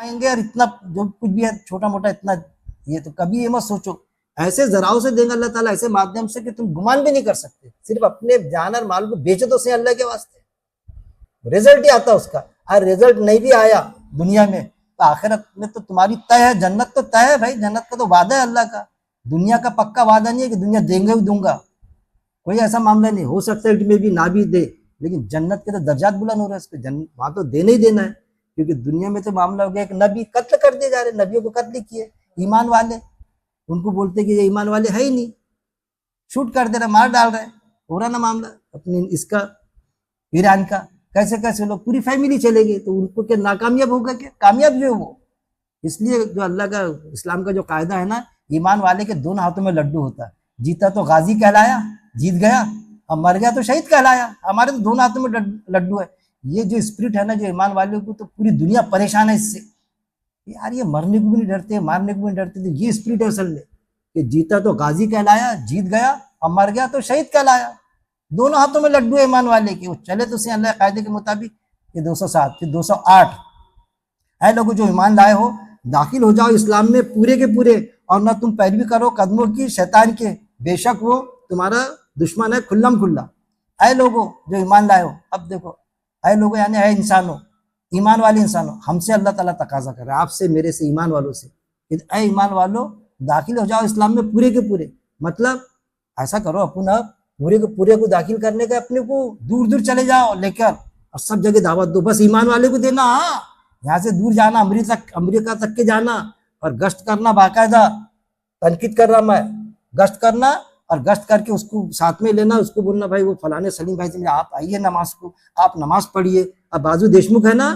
आएंगे और इतना जो कुछ भी है छोटा मोटा इतना, ये तो कभी ये मत सोचो, ऐसे जराओं से देंगे अल्लाह ताला, ऐसे माध्यम से कि तुम गुमान भी नहीं कर सकते। सिर्फ अपने जान और माल को बेचो तो सही अल्लाह के वास्ते, रिजल्ट ही आता उसका। और रिजल्ट नहीं भी आया दुनिया में तो आखिरत में तो तुम्हारी तय है, जन्नत तो तय है भाई, जन्नत का तो वादा है अल्लाह का। दुनिया का पक्का वादा नहीं है कि दुनिया देंगे भी दूंगा, कोई ऐसा मामला नहीं। हो सकता है कि में भी ना भी दे, लेकिन जन्नत के तो दर्जात बुलंद हो रहे हैं उसके, वहां तो देना ही देना है। क्योंकि दुनिया में तो मामला हो गया कि नबी कत्ल कर दिए जा रहे, नबियों को कत्ल किए, ईमान वाले उनको बोलते कि ये ईमान वाले है ही नहीं, शूट कर दे रहे, मार डाल रहे। हो रहा ना मामला अपनी इसका, ईरान का, कैसे कैसे लोग पूरी फैमिली चले गई, तो उनको क्या नाकामयाब होगा, क्या कामयाब जो है वो। इसलिए जो अल्लाह का इस्लाम का जो कायदा है ना, ईमान वाले के दोनों हाथों में लड्डू होता है, जीता तो गाजी कहलाया, जीत गया, और मर गया तो शहीद कहलाया। हमारे तो दोनों हाथों में लड्डू है। ये जो स्पिरिट है ना जो ईमान वाले को, तो पूरी दुनिया परेशान है इससे, यार ये मरने को भी नहीं डरते, मारने को भी नहीं डरते। तो ये स्पिरिट है असल में कि जीता तो गाजी कहलाया, जीत गया, और मर गया तो शहीद कहलाया। दोनों हाथों में लड्डू है ईमान वाले के, वो चले तो सही अल्लाह कायदे के मुताबिक। ये 207, फिर 208 है लोगों जो ईमान लाए हो, दाखिल हो जाओ इस्लाम में पूरे के पूरे, और ना तुम पैरवी करो कदमों की शैतान के, बेशक वो तुम्हारा दुश्मन है खुल्लम खुल्ला। ऐ लोगों जो ईमान लाए हो, अब देखो ऐ लोगों यानी है इंसानों, ईमान वाले इंसानों, हमसे अल्लाह ताला तकाजा कर रहा है, आपसे मेरे से ईमान वालों से, ऐ ईमान वालों दाखिल हो जाओ इस्लाम में पूरे के पूरे। मतलब ऐसा करो अपन पूरे के पूरे को दाखिल करने का, अपने को दूर दूर चले जाओ लेकर, और सब जगह दावत दो, बस ईमान वाले को देना। हाँ, यहाँ से दूर जाना, अमेरिका तक के जाना, और गश्त करना, बाकायदा तनकीद कर रहा मैं, गश्त करना, और गश्त करके उसको साथ में लेना, उसको बोलना भाई वो फलाने सलीम भाई से आप आइए नमाज को, आप नमाज पढ़िए। अब बाजू देशमुख है ना,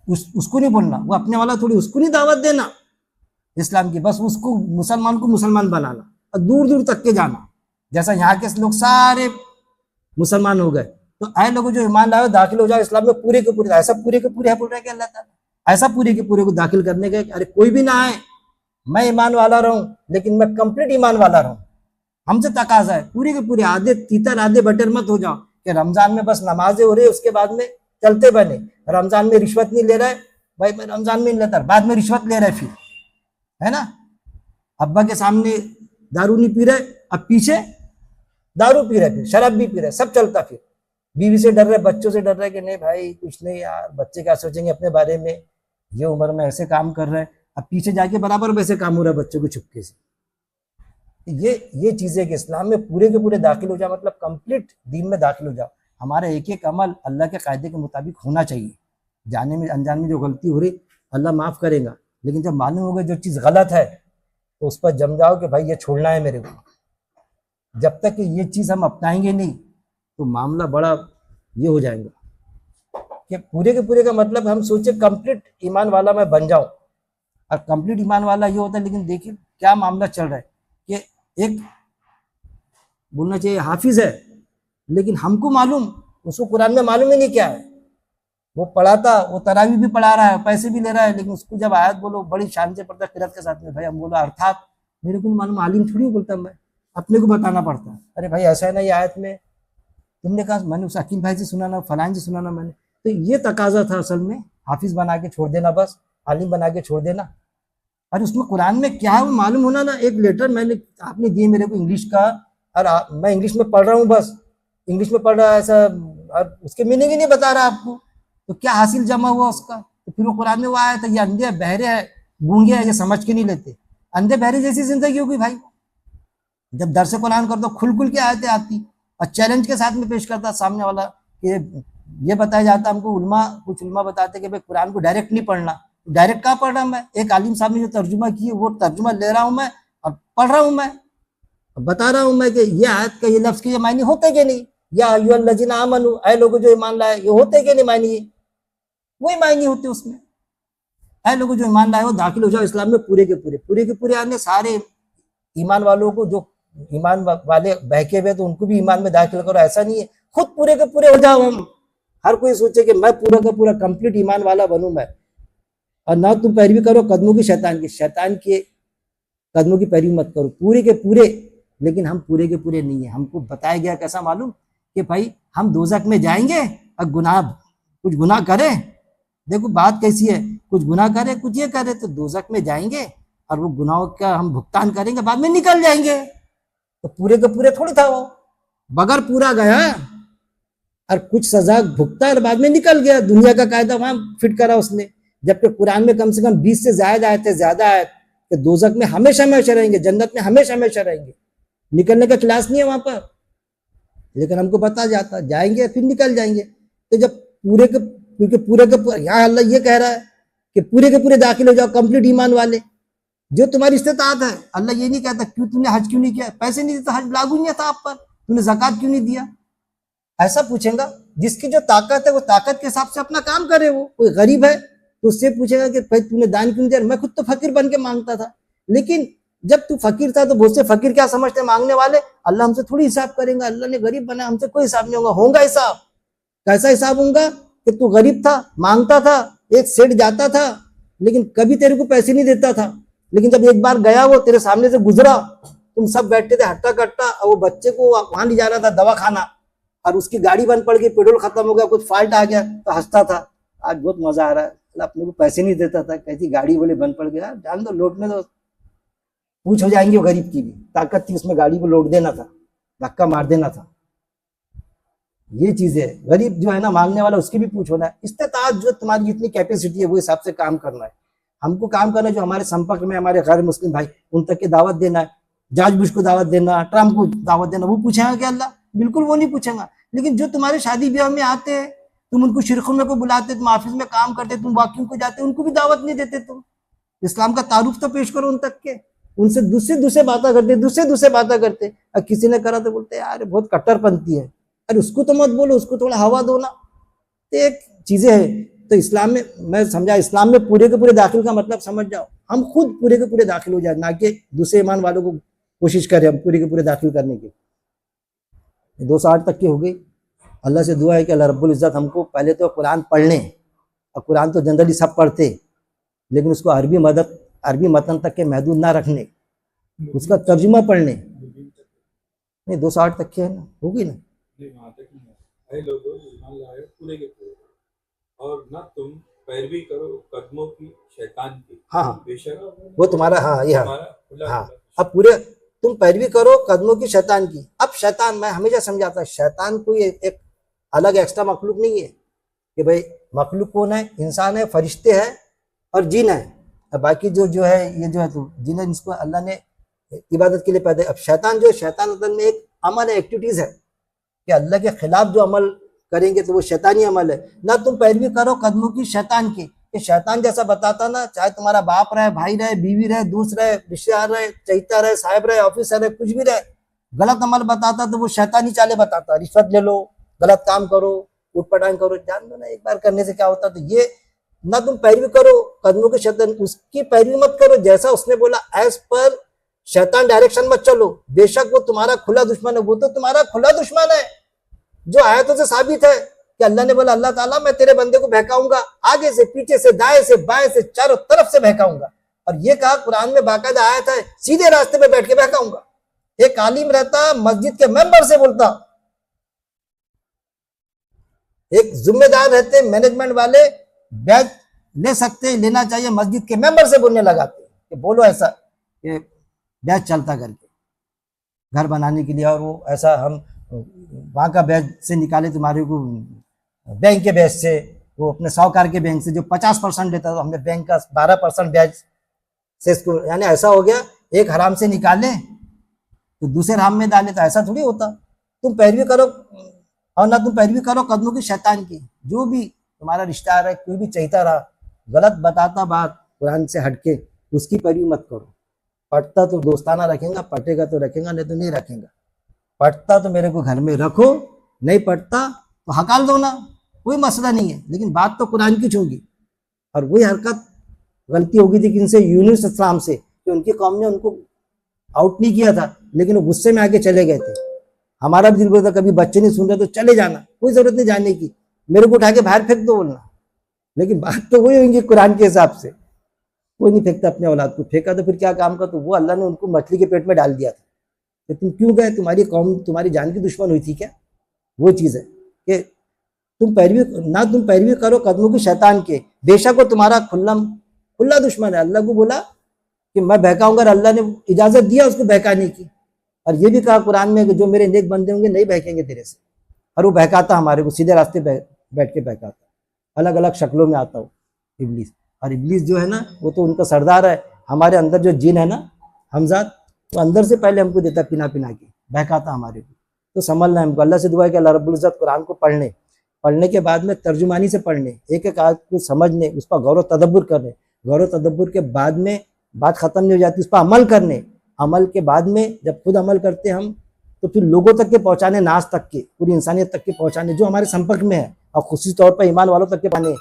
उसको नहीं बोलना, वो अपने वाला थोड़ी, उसको नहीं दावत देना इस्लाम की, बस उसको मुसलमान को मुसलमान बनाना, और दूर दूर तक के जाना। जैसा यहाँ के लोग सारे मुसलमान हो गए, तो ऐ लोगों जो ईमान लाए दाखिल हो जाओ इस्लाम में पूरे के पूरे। ऐसा पूरे के पूरे है बोल रहे हैं कि अल्लाह ताला, ऐसा पूरे के पूरे को दाखिल करने के, अरे कोई भी ना आए, मैं ईमान वाला रहूं, लेकिन मैं कंप्लीट ईमान वाला रहूं, हमसे तकाजा है पूरे के पूरे। आधे तीतर आधे बटर मत हो जाओ कि रमजान में बस नमाजें हो रही है, उसके बाद में चलते बने, रमजान में रिश्वत नहीं ले रहा है भाई, मैं रमजान में नहीं लेता, बाद में रिश्वत ले रहा है, फिर है ना, अब्बा के सामने दारू नहीं पी रहे, अब पीछे दारू पी रहे, फिर शराब भी पी रहे, सब चलता, फिर बीवी से डर रहे, बच्चों से डर रहे कि नहीं भाई कुछ नहीं यार, बच्चे क्या सोचेंगे अपने बारे में, ये उम्र में ऐसे काम कर रहे हैं, अब पीछे जाके बराबर वैसे काम हो रहा है बच्चों के छुपके से। ये चीजें कि इस्लाम में पूरे के पूरे दाखिल हो जाओ, मतलब कंप्लीट दीन में दाखिल हो जाओ। हमारा एक एक अमल अल्लाह के कायदे के मुताबिक होना चाहिए। जाने में अनजाने में जो गलती हो रही अल्लाह माफ करेगा, लेकिन जब मालूम होगा जो चीज़ गलत है तो उस पर जम जाओ कि भाई ये छोड़ना है मेरे को। जब तक कि ये चीज़ हम अपनाएंगे नहीं तो मामला बड़ा ये हो जाएगा कि पूरे के पूरे का मतलब हम सोचे कंप्लीट ईमान वाला मैं बन जाऊं, और कंप्लीट ईमान वाला ये होता है। लेकिन देखिए क्या मामला चल रहा है कि एक बोलना चाहिए हाफिज है, लेकिन हमको मालूम, उसको कुरान में मालूम ही नहीं क्या है। वो पढ़ाता, वो तरावी भी पढ़ा रहा है, पैसे भी ले रहा है, लेकिन उसको जब आयत बोलो बड़ी शान से पढ़ता किरत के साथ में, भाई हम बोला अर्थात मेरे को मालूम, आलिम थोड़ी बोलता, मैं अपने को बताना पड़ता है। अरे भाई ऐसा है ना ये आयत में, तुमने कहा, मैंने उस अकीम भाई से सुना ना, फलान से सुना ना मैंने। तो ये तकाजा था असल में, हाफिज बना के छोड़ देना, बस आलिम बना के छोड़ देना। और उसमें कुरान में क्या है वो मालूम होना ना। एक लेटर मैंने आपने दिए मेरे को इंग्लिश का, और मैं इंग्लिश में पढ़ रहा हूँ, बस इंग्लिश में पढ़ रहा है ऐसा, और उसके मीनिंग ही नहीं बता रहा आपको, तो क्या हासिल जमा हुआ उसका। तो फिर वो कुरान में वो आया था, ये अंधे बहरे है, गूंगे है, ये समझ के नहीं लेते। अंधे बहरे जैसी जिंदगी होगी भाई। जब दरसे कुरान कर दो खुल खुल के आयतें आती, और चैलेंज के साथ में पेश करता सामने वाला कि ये बताया जाता हमको, कुछ उलमा बताते कि भाई कुरान को डायरेक्ट नहीं पढ़ना। डायरेक्ट कहाँ पढ़ रहा हूँ मैं, एक आलिम साहब ने जो तर्जुमा की वो तर्जुमा ले रहा हूँ मैं और पढ़ रहा हूँ मैं, बता रहा हूँ मैं कि ये आयत का ये लफ्ज के ये मायने होते कि नहीं, या अय्युहल्लज़ीना आमनू, ऐ लोगों जो ईमान लाए, ये होते कि नहीं मायने, वही मायने होते उसमें। ऐ लोगों जो ईमान लाए हो दाखिल हो जाओ इस्लाम में पूरे के पूरे। पूरे के पूरे आने सारे ईमान वालों को, जो ईमान वाले बहके हुए तो उनको भी ईमान में दाखिल करो, ऐसा नहीं है खुद पूरे के पूरे हो जाओ। हम हर कोई सोचे कि मैं पूरा का पूरा कंप्लीट ईमान वाला बनूं मैं, और ना तुम पैरवी करो कदमों की शैतान के कदमों की पैरवी मत करो, पूरे के पूरे। लेकिन हम पूरे के पूरे नहीं है। हमको बताया गया कैसा मालूम कि भाई हम दोजख में जाएंगे और कुछ गुनाह करें देखो बात कैसी है, कुछ गुनाह करे कुछ ये करे तो दोजख में जाएंगे और वो गुनाहों का हम भुगतान करेंगे, बाद में निकल जाएंगे। तो पूरे के पूरे थोड़ी था वो, बगैर पूरा गया और कुछ सजा भुगता और बाद में निकल गया। दुनिया का कायदा वहां फिट करा उसने, जबकि कुरान में कम से कम 20 से ज्यादा आए थे, ज्यादा आए कि दोजख में हमेशा हमेशा रहेंगे, जन्नत में हमेशा हमेशा रहेंगे, निकलने का क्लास नहीं है वहां पर। लेकिन हमको पता जाता जाएंगे फिर निकल जाएंगे। तो जब पूरे के यहाँ अल्लाह ये कह रहा है कि पूरे के पूरे दाखिल हो जाओ, कंप्लीट ईमान वाले, जो तुम्हारी इस्तेताअत है। अल्लाह ये नहीं कहता क्यों तुमने हज क्यों नहीं किया, पैसे नहीं दिए, हज लागू नहीं था आप पर, तुमने ज़कात क्यों नहीं दिया, ऐसा पूछेगा। जिसकी जो ताकत है वो ताकत के हिसाब से अपना काम करे। वो कोई गरीब है तो उससे पूछेगा कि भाई तूने दान क्यों नहीं दिया। मैं खुद तो फकीर बन के मांगता था, लेकिन जब तू फकीर था तो बहुत से फकीर क्या समझते मांगने वाले, अल्लाह हमसे थोड़ी हिसाब करेगा, अल्लाह ने गरीब बना, हमसे कोई हिसाब नहीं होगा हिसाब। कैसा हिसाब होगा कि तू गरीब था, मांगता था, एक सेठ जाता था लेकिन कभी तेरे को पैसे नहीं देता था, लेकिन जब एक बार गया वो तेरे सामने से गुजरा, तुम सब बैठे थे हट्टा कट्टा, और वो बच्चे को वहां ले जा रहा था दवा खाना, और उसकी गाड़ी बंद पड़ गई, पेट्रोल खत्म हो गया, कुछ फॉल्ट आ गया, तो हंसता था आज बहुत मजा आ रहा है, अपने को पैसे नहीं देता था, कैसी गाड़ी बोले बंद पड़ गया, जान दो लौटने दो, पूछ हो जाएंगे। वो गरीब की भी ताकत थी उसमें, गाड़ी को लौट देना था, धक्का मार देना था। ये चीज है, गरीब जो है ना मांगने वाला, उसकी भी पूछ होना है। इस्तेताअत जो तुम्हारी जितनी कैपेसिटी है वो हिसाब से काम करना है। हमको काम करना है जो हमारे संपर्क में हमारे गैर मुस्लिम भाई, उन तक की दावत देना है। जॉर्ज बुश को दावत देना, ट्रम्प को दावत देना, वो पूछेगा कि अल्लाह, बिल्कुल वो नहीं पूछेगा। लेकिन जो तुम्हारे शादी ब्याह में आते हैं, तुम उनको शिरखों को बुलाते, तुम ऑफिस में काम करते, तुम वॉकिंग को जाते, उनको भी दावत नहीं देते तुम। इस्लाम का तारुफ तो पेश करो उन तक के, उनसे दूसरे बातें करते, दूसरे बातें करते। और किसी ने करा तो बोलते यार बहुत कट्टरपंथी है, अरे उसको तो मत बोलो, उसको थोड़ा हवा दो ना। तो एक चीजें है। तो इस्लाम में मैं समझा, इस्लाम में पूरे के पूरे दाखिल का मतलब समझ जाओ, हम खुद पूरे के पूरे दाखिल हो जाए, ना कि दूसरे ईमान वालों को कोशिश करें हम पूरे के पूरे दाखिल करने की। 208 तक की हो गई। अल्लाह से दुआ है कि अल्लाह रब्बुल इज़्ज़त हमको पहले तो कुरान पढ़ने, और कुरान तो जनरली सब पढ़ते, लेकिन उसको अरबी मतन तक के महदूद ना रखने, उसका तर्जुमा पढ़ने। नहीं 208 तक की है ना, होगी ना। और ना तुम पैरवी करो कदमों की शैतान की। हाँ बेशक वो तुम्हारा, हाँ ये हाँ अब पूरे तुम पैरवी करो कदमों की शैतान की। अब शैतान, मैं हमेशा समझाता, शैतान कोई एक अलग एक्स्ट्रा मखलूक नहीं है कि भाई मखलूक कौन है, इंसान है, फरिश्ते हैं और जिन है, और बाकी जो है ये जो है तो जिन है, जिसको अल्लाह ने इबादत के लिए पैदा। अब शैतान जो है, शैतान असल में एक अमल है, एक्टिविटीज है कि अल्लाह के खिलाफ जो अमल करेंगे तो वो शैतानी अमल है। ना तुम पैरवी करो कदमों की शैतान की, कि शैतान जैसा बताता ना, चाहे तुम्हारा बाप रहे, भाई रहे, बीवी रहे, दोस्त रहे, रिश्तेदार रहे, चहीता रहे, साहब रहे, ऑफिसर रहे, कुछ भी रहे, गलत अमल बताता तो वो शैतानी चाले बताता, रिश्वत ले लो, गलत काम करो, उठ पटांग करो। जान दो ना एक बार करने से क्या होता। तो ये ना तुम पैरवी करो कदमों की शैतान, उसकी पैरवी मत करो, जैसा उसने बोला एज पर शैतान डायरेक्शन मत चलो। बेशक वो तुम्हारा खुला दुश्मन है, वो तो तुम्हारा खुला दुश्मन है, जो आयतों से साबित है कि अल्लाह ने बोला अल्लाह ताला मैं तेरे बंदे को बहकाऊंगा, आगे से, पीछे से, दाएं से, बाएं से, चारों तरफ से बहकाऊंगा। और ये कहा कुरान में बाकायदा आयत है, सीधे रास्ते पे बैठ के बहकाऊंगा। एक आलिम रहता, मस्जिद के मेंबर से बोलता, एक जिम्मेदार रहते, मैनेजमेंट वाले बैच ले सकते, लेना चाहिए, मस्जिद के मेंबर से बोलने लगाते कि बोलो ऐसा, कि बैच चलता करके घर बनाने के लिए, और वो ऐसा हम वहां का ब्याज से निकाले तुम्हारे को बैंक के ब्याज से, वो अपने साहूकार के बैंक से जो 50% देता था, हमने बैंक का 12% ब्याज से इसको, यानी ऐसा हो गया एक हराम से निकाले तो दूसरे हराम में डाले, तो ऐसा थोड़ी होता। तुम पैरवी करो, और ना तुम पैरवी करो कदमों की शैतान की। जो भी तुम्हारा रिश्ता है, कोई भी चाहता रहा, गलत बताता बात कुरान से हटके, उसकी पैरवी मत करो। पढ़ता तो दोस्ताना रखेगा, पटेगा तो रखेगा, नहीं तो नहीं रखेगा। पढ़ता तो मेरे को घर में रखो, नहीं पढ़ता तो हकाल दो ना, कोई मसला नहीं है, लेकिन बात तो कुरान की होगी। और वही हरकत गलती होगी थी किनसे, यूनुस इस्लाम से, कि उनकी कौम ने उनको आउट नहीं किया था, लेकिन वो गुस्से में आके चले गए थे। हमारा भी दिल को था कभी बच्चे नहीं सुन रहे तो चले जाना, कोई जरूरत नहीं जाने की, मेरे को उठा के बाहर फेंक दो बोलना। लेकिन बात तो वही होगी कुरान के हिसाब से, कोई नहीं फेंकता अपने औलाद को, फेंका तो फिर क्या काम का, तो वो अल्लाह ने उनको मछली के पेट में डाल दिया था। तो तुम क्यों गए, तुम्हारी कौम तुम्हारी जान की दुश्मन हुई थी क्या? वो चीज़ है कि तुम पैरवी करो कदमों की शैतान के, बेशक वो तुम्हारा खुला दुश्मन है। अल्लाह को बोला कि मैं बहकाऊंगा, और अल्लाह ने इजाजत दिया उसको बहकाने की। और ये भी कहा कुरान में कि जो मेरे नेक बंदे होंगे नहीं बहकेंगे तेरे से। और वो बहकाता हमारे को, सीधे रास्ते बैठ के बहकाता, अलग अलग शक्लों में आता हो इब्लीस। और इब्लीस जो है ना, वो तो उनका सरदार है। हमारे अंदर जो जिन है ना हमजाद, वो अंदर से पहले हमको देता पिना के, बहकाता हमारे को। तो समझना है हमको। अल्लाह से दुआ है कि अल्लाह रब्बुल इज्जत कुरान को पढ़ने के बाद में तर्जुमानी से पढ़ने, एक एक आयत को समझने, उस पर गौर तदब्बुर करने, गौर तदब्बुर के बाद में बात खत्म नहीं हो जाती, उस पर अमल करने, अमल के बाद में जब खुद अमल करते हम, तो फिर लोगों तक के पहुंचाने, नास तक के, पूरी इंसानियत तक के पहुंचाने, जो हमारे संपर्क में है, और खुशी तौर पर ईमान वालों तक के पाने,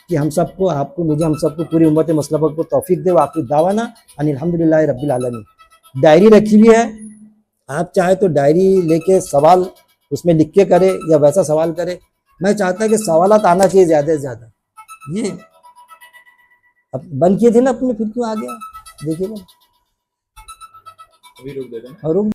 कि हम सबको, आपको, मुझे, हम सबको, पूरी उम्मत मुस्लिमा को तौफीक दे। आखिरी दावाना अनिल हम्दुलिल्लाहि रब्बिल आलमीन। डायरी रखी हुई है, आप चाहे तो डायरी लेके सवाल उसमें लिख के करे, या वैसा सवाल करे। मैं चाहता कि सवालात आना चाहिए ज़्यादा से ज़्यादा। ये अब बंद किए थे ना अपने, फिर क्यों आ गया? देखिए ना, अभी रुक देते हैं। और रुक